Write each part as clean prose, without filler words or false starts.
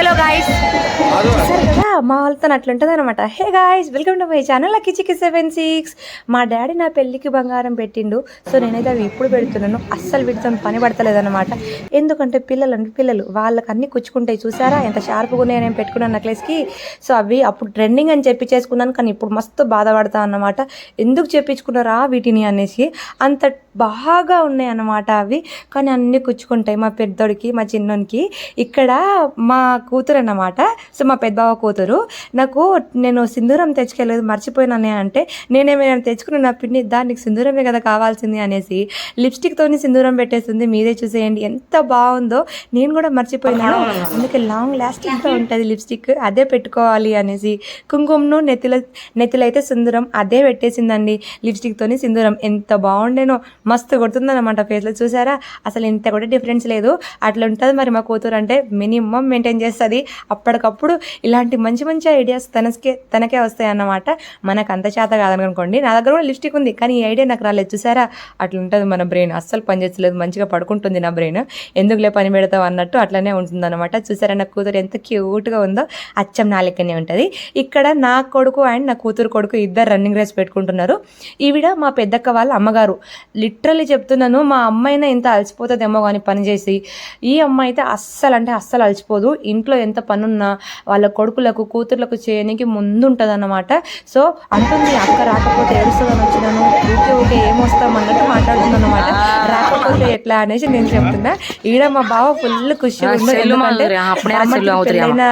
Hello guys సరే కదా మా వాళ్ళతో అట్లుంటుంది అనమాట. Hey guys welcome to my channel Lucky76. మా డాడీ నా పెళ్ళికి బంగారం పెట్టిండు. సో నేనైతే అవి ఇప్పుడు పెడుతున్నాను. అస్సలు వీటితో పని పడతలేదన్నమాట. ఎందుకంటే పిల్లలు వాళ్ళకి అన్ని కుచ్చుకుంటాయి. చూసారా ఎంత షార్ప్గా ఉన్నాయి నేను పెట్టుకున్నాను నెక్లెస్కి. సో అవి అప్పుడు ట్రెండింగ్ అని చెప్పి చేసుకున్నాను, కానీ ఇప్పుడు మస్తు బాధపడతా అన్నమాట. ఎందుకు చెప్పించుకున్నారా వీటిని అనేసి. అంత బాగా ఉన్నాయి అన్నమాట అవి, కానీ అన్నీ కుచ్చుకుంటాయి మా పెద్దోడికి మా చిన్నోనికి. ఇక్కడ మా కూతురు అన్నమాట. సో మా పెద్దబావ కూతురు నేను సింధూరం తెచ్చుకెళ్ళలేదు మర్చిపోయినానే అంటే, నేనేమైనా తెచ్చుకుని నా పిన్ని దానికి సింధూరమే కదా కావాల్సింది అనేసి లిప్స్టిక్తోని సింధూరం పెట్టేస్తుంది. మీరే చూసేయండి ఎంత బాగుందో. నేను కూడా మర్చిపోయినాను, అందుకే లాంగ్ లాస్టింగ్తో ఉంటుంది లిప్స్టిక్, అదే పెట్టుకోవాలి అనేసి. కుంకుమను నెత్తిలో అయితే సింధూరం అదే పెట్టేసిందండి. లిప్స్టిక్తోని సింధూరం ఎంత బాగుండేనో, మస్తు కొడుతుందన్నమాట ఫేస్లో. చూసారా అసలు ఇంత కూడా డిఫరెన్స్ లేదు. అట్లా ఉంటుంది మరి మా కూతురు అంటే. మినిమం మెయింటైన్ చేస్తుంది. అప్పటికప్పుడు ఇలాంటి మంచి మంచి ఐడియాస్ తనకే వస్తాయి అన్నమాట. మనకు అంత చేత కాదనుకోండి. నా దగ్గర కూడా లిప్స్టిక్ ఉంది, కానీ ఈ ఐడియా నాకు రాలేదు. చూసారా అట్లా ఉంటుంది మన బ్రెయిన్. అస్సలు పనిచేస్తలేదు, మంచిగా పడుకుంటుంది నా బ్రెయిన్. ఎందుకులే పని పెడతావు అన్నట్టు అట్లనే ఉంటుంది అనమాట. చూసారా నా కూతురు ఎంత క్యూట్గా ఉందో, అచ్చం నా లెక్కనే ఉంటుంది. ఇక్కడ నా కొడుకు అండ్ నా కూతురు కొడుకు ఇద్దరు రన్నింగ్ రేస్ పెట్టుకుంటున్నారు. ఈవిడ మా పెద్దక్క వాళ్ళ అమ్మగారు. లిటరల్లీ చెప్తున్నాను, మా అమ్మాయినా ఇంత అలసిపోతుందేమో కానీ పని చేసి, ఈ అమ్మాయి అయితే అస్సలు అలసిపోదు. ఇంట్లో ఎంత పనున్నా వాళ్ళ కొడుకులకు కూతుర్లకు చేయడానికి ముందు ఉంటుంది అన్నమాట. సో అంటుంది, అక్క రాకపోతే ఏడుస్తుందని వచ్చినాను, ఊకే ఏమొస్తాం అన్నట్టు మాట్లాడుతుంది అనమాట. రాకపోతే ఎట్లా అనేసి నేను చెప్తున్నా. ఈడ మా బావ ఫుల్ ఖుషి ఉంది. పెళ్ళైన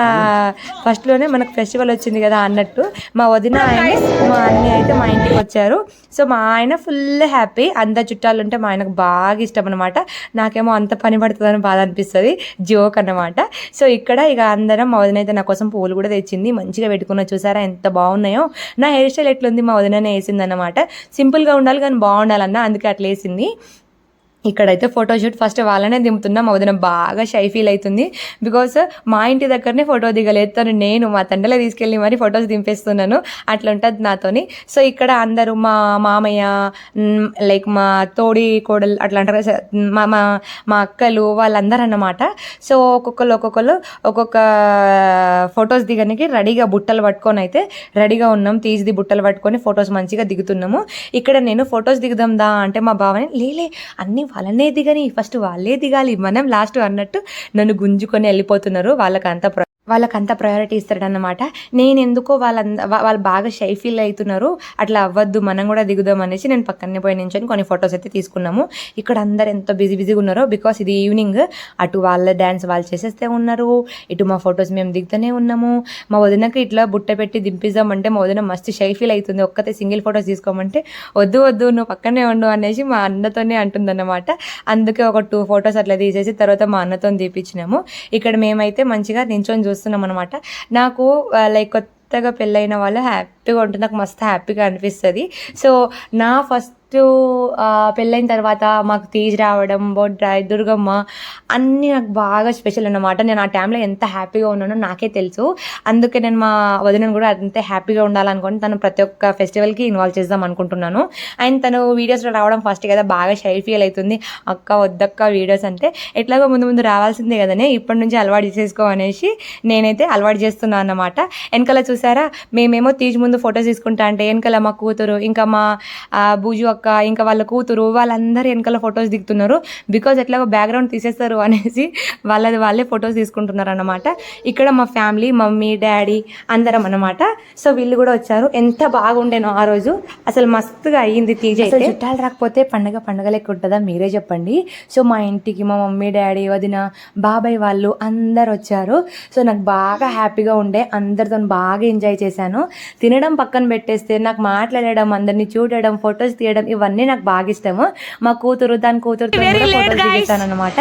ఫస్ట్ లోనే మనకు ఫెస్టివల్ వచ్చింది కదా అన్నట్టు మా వదిన ఆయన మా అన్నయ్య అయితే మా ఇంటికి వచ్చారు. సో మా ఆయన ఫుల్ హ్యాపీ. అందరు చుట్టాలు ఉంటే మా ఆయనకు బాగా ఇష్టం అనమాట. నాకేమో అంత పని పడుతుందని బాధ అనిపిస్తుంది, జోక్ అన్నమాట. సో ఇక్కడ ఇక అందరం మా వదిన అయితే నా కోసం పూలు కూడా తెచ్చింది, మంచిగా పెట్టుకున్నా. చూసారా ఎంత బాగున్నాయో. నా హెయిర్ స్టైల్ ఎట్లుంది మా వదిననే వేసింది అనమాట. సింపుల్గా ఉండాలి కానీ బాగుండాలన్న, అందుకే అట్లా వేసింది. ఇక్కడైతే ఫోటోషూట్ ఫస్ట్ వాళ్ళనే దింపుతున్నా. మా వదిన బాగా షై ఫీల్ అవుతుంది, బికాస్ మా ఇంటి దగ్గరనే ఫోటో దిగలేదు తను. నేను మా తండ్రిలో తీసుకెళ్ళి మరి ఫొటోస్ దింపేస్తున్నాను. అట్లా ఉంటుంది నాతోని. సో ఇక్కడ అందరూ మా మామయ్య, లైక్ మా తోడి కోడలు అట్లా అంటారు కదా, మా అక్కలు వాళ్ళందరూ అన్నమాట. సో ఒక్కొక్కరు ఒక్కొక్క ఫొటోస్ దిగడానికి రెడీగా బుట్టలు పట్టుకొని అయితే రెడీగా ఉన్నాం. తీసి బుట్టలు పట్టుకొని ఫొటోస్ మంచిగా దిగుతున్నాము. ఇక్కడ నేను ఫొటోస్ దిగుదాం దా అంటే మా బావని లేలే అన్నీ వాళ్ళనే దిగని, ఫస్ట్ వాళ్ళే దిగాలి మనం లాస్ట్ అన్నట్టు నన్ను గుంజుకొని వెళ్ళిపోతున్నారు. వాళ్ళకంత ప్రయారిటీ ఇస్తారనమాట. నేను ఎందుకో వాళ్ళు బాగా షై ఫీల్ అవుతున్నారు, అట్లా అవ్వద్దు మనం కూడా దిగుదాం అనేసి నేను పక్కనే పోయి నించొని కొన్ని ఫొటోస్ అయితే తీసుకున్నాము. ఇక్కడ అందరు ఎంతో బిజీగా ఉన్నారో, బికాస్ ఇది ఈవినింగ్. అటు వాళ్ళ డ్యాన్స్ వాళ్ళు చేసేస్తే ఉన్నారు, ఇటు మా ఫొటోస్ మేము దిగుతూనే ఉన్నాము. మా వదినకి ఇట్లా బుట్ట పెట్టి దింపిద్దామంటే మా వదిన మస్తు షై ఫీల్ అవుతుంది. ఒక్కతే సింగిల్ ఫొటోస్ తీసుకోమంటే వద్దు నువ్వు పక్కనే ఉండు అనేసి మా అన్నతోనే అంటుందన్నమాట. అందుకే ఒక 2 ఫొటోస్ అట్లా తీసేసి తర్వాత మా అన్నతో తీపించినాము. ఇక్కడ మేమైతే మంచిగా నించొని చూస్తున్నాం అనమాట. నాకు లైక్ కొత్తగా పెళ్ళైన వాళ్ళు హ్యాపీగా ఉంటుంది, నాకు మస్తు హ్యాపీగా అనిపిస్తుంది. సో నా ఫస్ట్ పెళ్ళైన తర్వాత మాకు తీజ్ రావడం, బొడ్రాయి, దుర్గమ్మ అన్నీ నాకు బాగా స్పెషల్ అన్నమాట. నేను ఆ టైంలో ఎంత హ్యాపీగా ఉన్నానో నాకే తెలుసు. అందుకే నేను మా వదినను కూడా అంతే హ్యాపీగా ఉండాలనుకోని తను ప్రతి ఒక్క ఫెస్టివల్కి ఇన్వాల్వ్ చేద్దాం అనుకుంటున్నాను. అండ్ తను వీడియోస్లో రావడం ఫస్ట్ కదా బాగా షై ఫీల్ అవుతుంది. అక్క వద్దక్క వీడియోస్ అంటే, ఎట్లాగో ముందు రావాల్సిందే కదనే, ఇప్పటి నుంచి అలవాటు చేసేసుకో అనేసి నేనైతే అలవాటు చేస్తున్నాను అన్నమాట. వెనకాల చూసారా మేమేమో తీజ్ ముందు ఫొటోస్ తీసుకుంటా అంటే వెనకాల మా కూతురు ఇంకా మా బూజు అక్క ఇంకా వాళ్ళ కూతురు వాళ్ళందరూ వెనకాల ఫొటోస్ దిగుతున్నారు. బికాజ్ ఎట్లాగో బ్యాక్గ్రౌండ్ తీసేస్తారు అనేసి వాళ్ళే ఫొటోస్ తీసుకుంటున్నారు అన్నమాట. ఇక్కడ మా ఫ్యామిలీ మమ్మీ డాడీ అందరం అన్నమాట. సో వీళ్ళు కూడా వచ్చారు. ఎంత బాగుండేనో ఆ రోజు, అసలు మస్తుగా అయ్యింది తీజ్ అయితే. చుట్టాలు రాకపోతే పండగ లెక్క ఉంటుందా మీరే చెప్పండి. సో మా ఇంటికి మా మమ్మీ డాడీ వదిన బాబాయ్ వాళ్ళు అందరు వచ్చారు. సో నాకు బాగా హ్యాపీగా ఉండే, అందరితో బాగా ఎంజాయ్ చేశాను. తినడం పక్కన పెట్టేస్తే నాకు మాట్లాడడం, అందరినీ చూడడం, ఫొటోస్ తీయడం ఇవన్నీ నాకు బాగా ఇష్టము. మా కూతురు దాని కూతురు దిగుతాను అనమాట.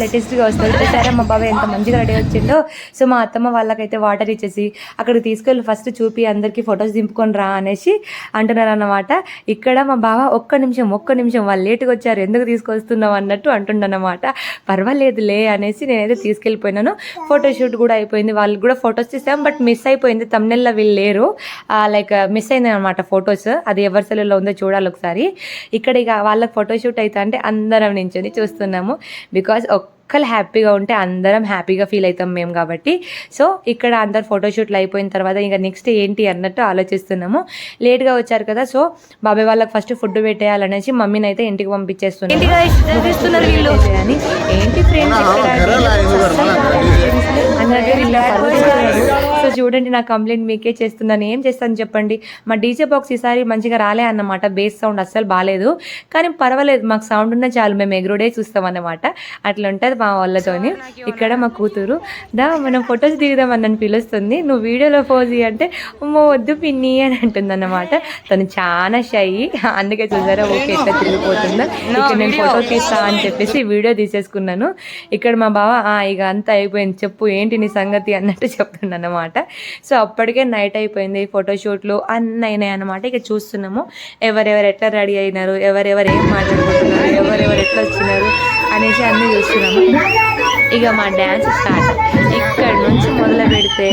లేటెస్ట్ గా వస్తుంది. సరే మా బాబాయ్ ఎంత మంచిగా రెడీ వచ్చిందో. సో మా అత్తమ్మ వాళ్ళకైతే వాటర్ ఇచ్చేసి అక్కడికి తీసుకెళ్ళి ఫస్ట్ చూపి అందరికి ఫొటోస్ దింపుకొని రా అనేసి అంటున్నారు అన్నమాట. ఇక్కడ మా బావ ఒక్క నిమిషం వాళ్ళు లేటుగా వచ్చారు ఎందుకు తీసుకొస్తున్నావు అన్నట్టు అంటుండనమాట. పర్వాలేదులే అనేసి నేనైతే తీసుకెళ్ళిపోయినాను. ఫోటోషూట్ కూడా అయిపోయింది, వాళ్ళకి కూడా ఫొటోస్ తీసాం. బట్ మిస్ అయిపోయింది, తమ్నెల్లో వీళ్ళు లేరు, లైక్ మిస్ అయింది అనమాట ఫొటోస్. అది ఎవరి సెల్లో ఉందో చూడాలి ఒకసారి. ఇక్కడ ఇక వాళ్ళకి ఫోటోషూట్ అయితే అంటే అందరం నించొని చూస్తున్నాము. బికాజ్ ఒక్కరు హ్యాపీగా ఉంటే అందరం హ్యాపీగా ఫీల్ అవుతాం మేము కాబట్టి. సో ఇక్కడ అందరు ఫోటోషూట్లు అయిపోయిన తర్వాత ఇంకా నెక్స్ట్ ఏంటి అన్నట్టు ఆలోచిస్తున్నాము. లేట్గా వచ్చారు కదా, సో బాబాయ్ వాళ్ళకి ఫస్ట్ ఫుడ్ పెట్టేయాలనేసి మమ్మీని అయితే ఇంటికి పంపించేస్తున్నాను. ఏంటి ఫ్రెండ్స్ సో చూడండి, నా కంప్లైంట్ మీకే చేస్తున్నాను. ఏం చేస్తాను చెప్పండి. మా డీజే బాక్స్ ఈసారి మంచిగా రాలే అన్నమాట. బేస్ సౌండ్ అస్సలు బాగాలేదు, కానీ పర్వాలేదు, మాకు సౌండ్ ఉన్న చాలు, మేము ఎగ్రోడే చూస్తాం అన్నమాట. అట్లా ఉంటుంది మా వాళ్ళతోని. ఇక్కడ మా కూతురు మనం ఫొటోస్ దిగుదాం అని పిలుస్తుంది. నువ్వు వీడియోలో పోజ్ అంటే వద్దు పిన్ని అని అంటుంది అన్నమాట. తను చాలా షై, అందుకే చూసారా ఓకే ఎట్లా తిరిగిపోతుందో. ఇక్కడ నేను ఫోటో తీస్తా అని చెప్పేసి వీడియో తీసేసుకున్నాను. ఇక్కడ మా బావ ఇక అంతా అయిపోయింది, చెప్పు ఏంటి నీ సంగతి అన్నట్టు చెప్తుండ అన్నమాట. సో అప్పటికే నైట్ అయిపోయింది, ఫోటోషూట్లు అన్నీ అయినాయి అన్నమాట. ఇక చూస్తున్నాము ఎవరెవరు ఎట్లా రెడీ అయినారు, ఎవరెవరు ఏం మాట్లాడుకుంటున్నారు, ఎవరెవరు ఎట్లా వచ్చినారు అనేసి అన్నీ చూస్తున్నాము. ఇక మా డ్యాన్స్ స్టార్ట్ ఇక్కడ నుంచి మొదలు పెడితే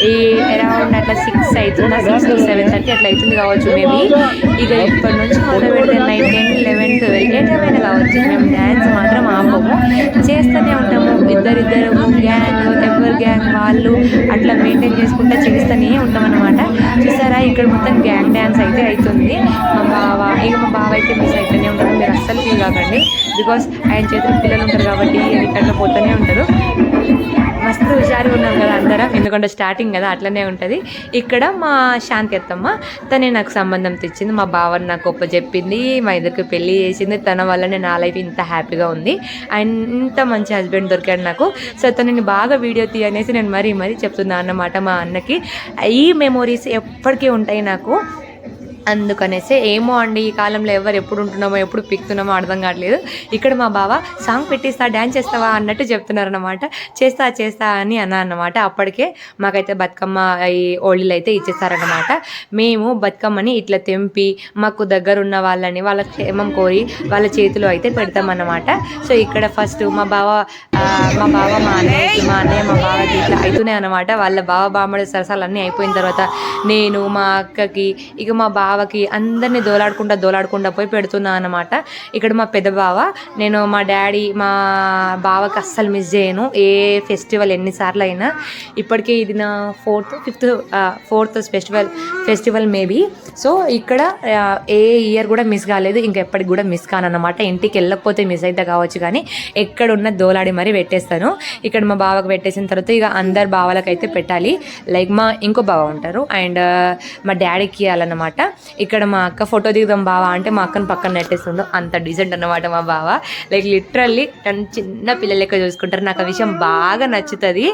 ఈ అరౌండ్ అట్లా 6 అవుతుంది, 6 to 7:30 అట్లా అవుతుంది కావచ్చు మేబీ. ఇక ఇప్పటి నుంచి మొదలు పెడితే నైట్ 10, 11, 12 ఏమైనా కావచ్చు, మేము డ్యాన్స్ మాత్రం ఆపము, చేస్తూనే ఉంటాము. ఇద్దరిద్దరు గ్యాంగ్, ఎవరి గ్యాంగ్ వాళ్ళు అట్లా మెయింటైన్ చేసుకుంటూ చేస్తూనే ఉంటాం అన్నమాట. చూసారా ఇక్కడ మొత్తం గ్యాంగ్ డ్యాన్స్ అయితే అవుతుంది. మా బావ అయితే మిస్ అయితేనే ఉంటారు, మీరు అస్సలు ఫీల్ కాకండి. బికాస్ ఆయన చేతులు పిల్లలు ఉంటారు కాబట్టి ఎక్కడికట్లా పోతూనే ఉంటారు. మస్తు హుషారుగా ఉన్నాం కదా అందరం, ఎందుకంటే స్టార్టింగ్ కదా అట్లనే ఉంటుంది. ఇక్కడ మా శాంతి అత్తమ్మ తనే నాకు సంబంధం తెచ్చింది, మా బావని నాకు గొప్ప చెప్పింది, మా ఇద్దరికి పెళ్ళి చేసింది. తన వల్లనే నా లైఫ్ ఇంత హ్యాపీగా ఉంది, ఇంత మంచి హస్బెండ్ దొరికాడు నాకు. సో తనని బాగా వీడియో తీయనేసి నేను మరీ చెప్తున్నాను అన్నమాట మా అన్నకి. ఈ మెమోరీస్ ఎప్పటికీ ఉంటాయి నాకు. అందుకనేసి ఏమో అండి, ఈ కాలంలో ఎవరు ఎప్పుడు ఉంటున్నామో ఎప్పుడు పిక్తున్నామో అర్థం కావట్లేదు. ఇక్కడ మా బావ సాంగ్ పెట్టిస్తా, డ్యాన్స్ చేస్తావా అన్నట్టు చెప్తున్నారు అనమాట. చేస్తా అని అన్నమాట. అప్పటికే మాకైతే బతుకమ్మ ఈ ఓళ్ళీలు అయితే ఇచ్చేస్తారనమాట. మేము బతుకమ్మని ఇట్లా తెంపి మాకు దగ్గర ఉన్న వాళ్ళని వాళ్ళ క్షేమం కోరి వాళ్ళ చేతిలో అయితే పెడతామన్నమాట. సో ఇక్కడ ఫస్ట్ మా బావ మా అన్నయ్య మా బావకి ఇట్లా అవుతున్నాయి అనమాట. వాళ్ళ బామ్మడి సరసాలు అన్నీ అయిపోయిన తర్వాత నేను మా అక్కకి ఇక మా బావకి అందరినీ దోలాడుకుంటా పోయి పెడుతున్నా అనమాట. ఇక్కడ మా పెద్ద బావ, నేను మా డాడీ మా బావకి అస్సలు మిస్ చేయను ఏ ఫెస్టివల్ ఎన్నిసార్లు అయినా. ఇప్పటికే ఇది నా 4th ఫెస్టివల్ మేబీ. సో ఇక్కడ ఏ ఇయర్ కూడా మిస్ కాలేదు, ఇంకెప్పటికి కూడా మిస్ కానన్నమాట. ఇంటికి వెళ్ళకపోతే మిస్ అయితే కావచ్చు, కానీ ఎక్కడున్న దోలాడి మరీ పెట్టేస్తాను. ఇక్కడ మా బావకు పెట్టేసిన తర్వాత ఇక అందరు బావలకు అయితే పెట్టాలి. లైక్ మా ఇంకో బావ ఉంటారు అండ్ మా డాడీకి ఇవ్వాలన్నమాట. ఇక్కడ మా అక్క ఫోటో దిగుదాం బావా అంటే మా అక్కను పక్కన నెట్టేస్తుండు, అంత డీసెంట్ అన్నమాట మా బావ. లైక్ లిటరల్లీ నన్ను చిన్న పిల్లల లెక్క చూసుకుంటారు. నాకు ఆ విషయం బాగా నచ్చుతుంది.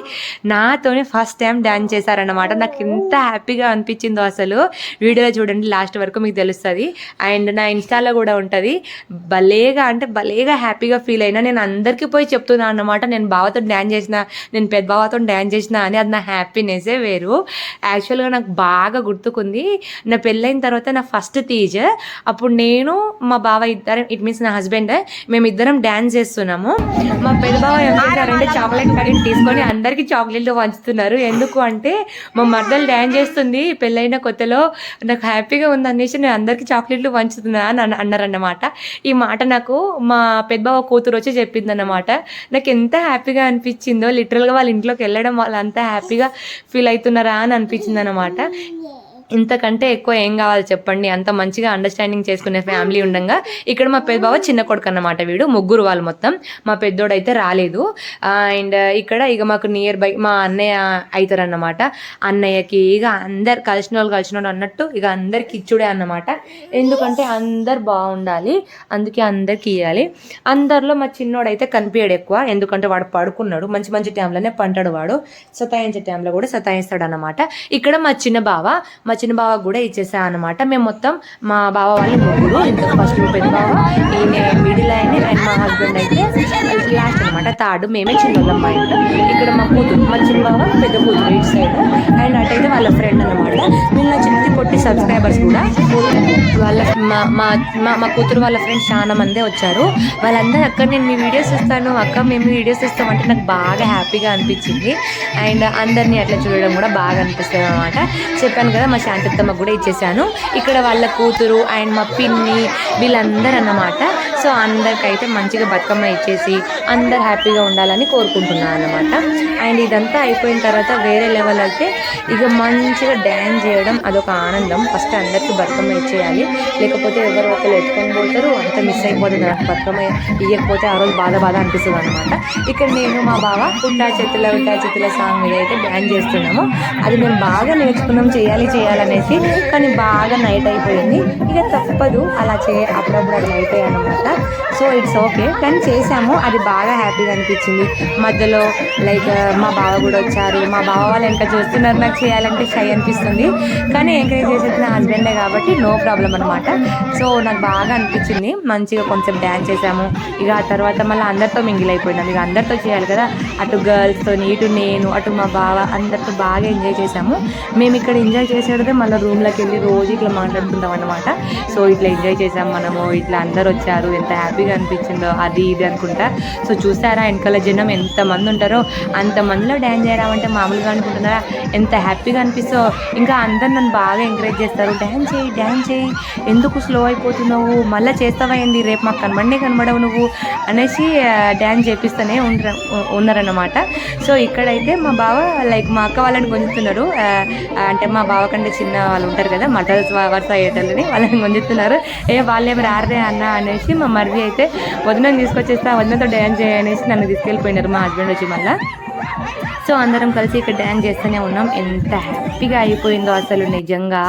నాతోనే ఫస్ట్ టైం డ్యాన్స్ చేశారన్నమాట. నాకు ఎంత హ్యాపీగా అనిపించిందో అసలు వీడియోలో చూడండి, లాస్ట్ వరకు మీకు తెలుస్తుంది. అండ్ నా ఇన్స్టాలో కూడా ఉంటుంది. భలేగా హ్యాపీగా ఫీల్ అయినా. నేను అందరికీ పోయి చెప్తున్నాను అన్నమాట, నేను బావతో డ్యాన్స్ చేసిన, నేను పెద్ద బావతో డ్యాన్స్ చేసిన అని. అది నా హ్యాపీనెస్సే వేరు. యాక్చువల్గా నాకు బాగా గుర్తుకుంది, నా పెళ్ళైన తర్వాత నా ఫస్ట్ తీజ్, అప్పుడు నేను మా బావ ఇద్దరం, ఇట్ మీన్స్ నా హస్బెండ్, మేమిద్దరం డ్యాన్స్ చేస్తున్నాము. మా పెద్ద బావ ఏం చేశారంటే చాక్లెట్ ప్యాకెట్ తీసుకొని అందరికీ చాక్లెట్లు పంచుతున్నారు. ఎందుకు అంటే మా మర్దలు డ్యాన్స్ చేస్తుంది పెళ్ళైన కొత్తలో, నాకు హ్యాపీగా ఉంది అనేసి నేను అందరికీ చాక్లెట్లు పంచుతున్నా అని అన్నారన్నమాట. ఈ మాట నాకు మా పెద్ద బావ కూతురు వచ్చి చెప్పిందన్నమాట. నాకు ఎంత హ్యాపీగా అనిపించిందో, లిటరల్గా వాళ్ళ ఇంట్లోకి వెళ్ళడం వాళ్ళు అంత హ్యాపీగా ఫీల్ అవుతున్నారా అని అనిపించింది అనమాట. ఇంతకంటే ఎక్కువ ఏం కావాలి చెప్పండి, అంత మంచిగా అండర్స్టాండింగ్ చేసుకునే ఫ్యామిలీ ఉండగా. ఇక్కడ మా పెద్ద బావ చిన్న కొడుకు అన్నమాట, వీడు ముగ్గురు వాళ్ళు మొత్తం. మా పెద్దోడు అయితే రాలేదు. అండ్ ఇక్కడ ఇక మాకు నియర్ బై మా అన్నయ్య అవుతారన్నమాట. అన్నయ్యకి ఇక అందరు కలిసిన వాళ్ళు అన్నట్టు ఇక అందరికి ఇచ్చుడే అన్నమాట. ఎందుకంటే అందరు బాగుండాలి, అందుకే అందరికి ఇవ్వాలి. అందరిలో మా చిన్నోడు అయితే కనిపించాడు ఎక్కువ, ఎందుకంటే వాడు పడుకున్నాడు. మంచి టైంలోనే పంటాడు వాడు, సతాయించే టైంలో కూడా సతాయిస్తాడు అన్నమాట. ఇక్కడ మా చిన్న బావ కూడా ఇచ్చేసా అనమాట. మేము మొత్తం మా బావ వాళ్ళు ముగ్గురు, ఫస్ట్ పెద్ద బావ, ఈయన మిడిల్ ఆయన అండ్ మా హస్బెండ్ అయితే లాస్ట్ అనమాట, థర్డ్. మేమే చిన్నోళ్ళం మా ఇంట్లో. ఇక్కడ మా కూతురు, మా చిన్న బావ పెద్ద కూతురు ఇటు సైడ్, అండ్ అటైతే వాళ్ళ ఫ్రెండ్ అనమాట. వీళ్ళ చిన్న పొట్టి సబ్స్క్రైబర్స్ కూడా వాళ్ళ మా కూతురు వాళ్ళ ఫ్రెండ్స్ చాలా మందే వచ్చారు. వాళ్ళందరూ అక్క నేను మీ వీడియోస్ ఇస్తాను, అక్క మేము వీడియోస్ ఇస్తామంటే నాకు బాగా హ్యాపీగా అనిపించింది. అండ్ అందరినీ అట్లా చూడడం కూడా బాగా అనిపిస్తుంది అనమాట. చెప్పాను కదా మా శాంతత్తమ్మ కూడా ఇచ్చేసాను. ఇక్కడ వాళ్ళ కూతురు అండ్ మా పిన్ని వీళ్ళందరూ అన్నమాట. సో అందరికైతే మంచిగా బతుకమ్మ ఇచ్చేసి అందరు హ్యాపీగా ఉండాలని కోరుకుంటున్నాను అనమాట. అండ్ ఇదంతా అయిపోయిన తర్వాత వేరే లెవెల్ అయితే ఇక మంచిగా డ్యాన్స్ చేయడం అదొక ఆనందం. ఫస్ట్ అందరికీ బతుకమ్మ ఇచ్చేయాలి, లేకపోతే ఎవరు ఒకరు ఎత్తుకొని పోతారు, అంత మిస్ అయిపోతుంది. నాకు బతుకమ్మ ఇవ్వకపోతే ఆ రోజు బాధ అనిపిస్తుంది అనమాట. ఇక్కడ నేను మా బావ ఉట్టా చేతుల సాంగ్ మీద అయితే డ్యాన్స్ చేస్తున్నాము. అది మేము బాగా నేర్చుకున్నాం చేయాలనేసి, కానీ బాగా నైట్ అయిపోయింది. ఇక తప్పదు, అలా అప్పుడప్పుడు అట్లా అయిపోయాయి అనమాట. సో ఇట్స్ ఓకే, కానీ చేసాము. అది బాగా హ్యాపీగా అనిపించింది. మధ్యలో లైక్ మా బావ కూడా వచ్చారు. మా బావ వాళ్ళు ఇంకా చూస్తున్నారు. నాకు చేయాలంటే షై అనిపిస్తుంది, కానీ ఎంకరేజ్ చేసేది నా హస్బెండ్నే కాబట్టి నో ప్రాబ్లం అనమాట. సో నాకు బాగా అనిపించింది. మంచిగా కొంచెం డ్యాన్స్ చేసాము. ఇక ఆ తర్వాత మళ్ళీ అందరితో మింగిల్ అయిపోయినాం. ఇక అందరితో చేయాలి కదా, అటు గర్ల్స్తో, ఇటు నేను, అటు మా బావ, అందరితో బాగా ఎంజాయ్ చేసాము. మేము ఇక్కడ ఎంజాయ్ చేసేదే మళ్ళీ రూమ్లోకి వెళ్ళి రోజు ఇట్లా మాట్లాడుకుంటాం అనమాట. సో ఇట్లా ఎంజాయ్ చేసాం మనము. ఇట్లా అందరు వచ్చారు, ఎంత హ్యాపీగా అనిపించిందో అది ఇది అనుకుంటా. సో చూసారా వెనకాల జనం ఎంతమంది ఉంటారో, అంతమందిలో డ్యాన్స్ చేయడం అంటే మామూలుగా అనుకుంటున్నారా? ఎంత హ్యాపీగా అనిపిస్తో. ఇంకా అందరు నన్ను బాగా ఎంకరేజ్ చేస్తారు, డ్యాన్స్ చేయి, ఎందుకు స్లో అయిపోతున్నావు, మళ్ళీ చేస్తావా ఏంది, రేపు మాకు కనబడవు నువ్వు అనేసి డ్యాన్స్ చేపిస్తూనే ఉన్నారన్నమాట. సో ఇక్కడైతే మా బావ లైక్ మా అక్క వాళ్ళని గుంజుతున్నారు. అంటే మా బావ కంటే చిన్న వాళ్ళు ఉంటారు కదా, మటల్స్ వరుస అయ్యేటోళ్ళని, వాళ్ళని గుంజుతున్నారు. వాళ్ళేమి రారే అన్న అనేసి మా మరిది అయితే వదినని తీసుకొచ్చేస్తా, వదినతో డ్యాన్స్ చేయనేసి నన్ను తీసుకెళ్ళిపోయినారు మా హస్బెండ్ వచ్చి మళ్ళీ. సో అందరం కలిసి ఇక్కడ డ్యాన్స్ చేస్తూనే ఉన్నాం. ఎంత హ్యాపీగా అయిపోయిందో అసలు, నిజంగా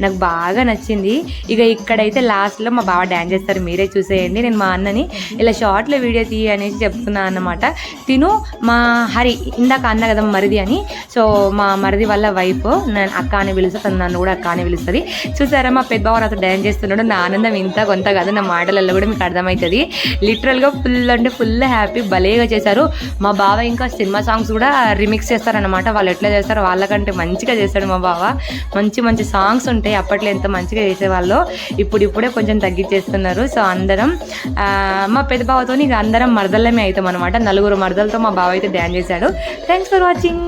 నాకు బాగా నచ్చింది. ఇక ఇక్కడైతే లాస్ట్లో మా బావ డ్యాన్స్ చేస్తారు, మీరే చూసేయండి. నేను మా అన్నని ఇలా షార్ట్లో వీడియో తీయ అనేసి చెప్తున్నాను అన్నమాట. తిను మా హరి, ఇందాక అన్న కదా మరిది అని, సో మా మరిది వాళ్ళ వైఫ్ నేను అక్క అని పిలుస్తా, తను నన్ను కూడా అక్క అని పిలుస్తుంది. చూసారా మా పెద్ద బావ నాతో డ్యాన్స్ చేస్తున్నాడు. నా ఆనందం ఇంత కొంత కాదు, నా మాటలలో కూడా మీకు అర్థమవుతుంది. లిటరల్గా ఫుల్ అంటే ఫుల్ హ్యాపీ, భలేగా చేశారు. మా బావ ఇంకా సినిమా సాంగ్స్ కూడా రిమిక్స్ చేస్తారనమాట. వాళ్ళు ఎట్లా చేస్తారో వాళ్ళకంటే మంచిగా చేస్తాడు మా బావ. మంచి సాంగ్స్ ఉంటాయి, అప్పట్లో ఎంత మంచిగా చేసేవాళ్ళు, ఇప్పుడే కొంచెం తగ్గించేస్తున్నారు. సో అందరం మా పెద్ద బావతో ఇక అందరం మరదలమే అవుతాం అనమాట. 4 మరదలతో మా బావ అయితే డ్యాన్స్ చేశాడు. Thanks for watching.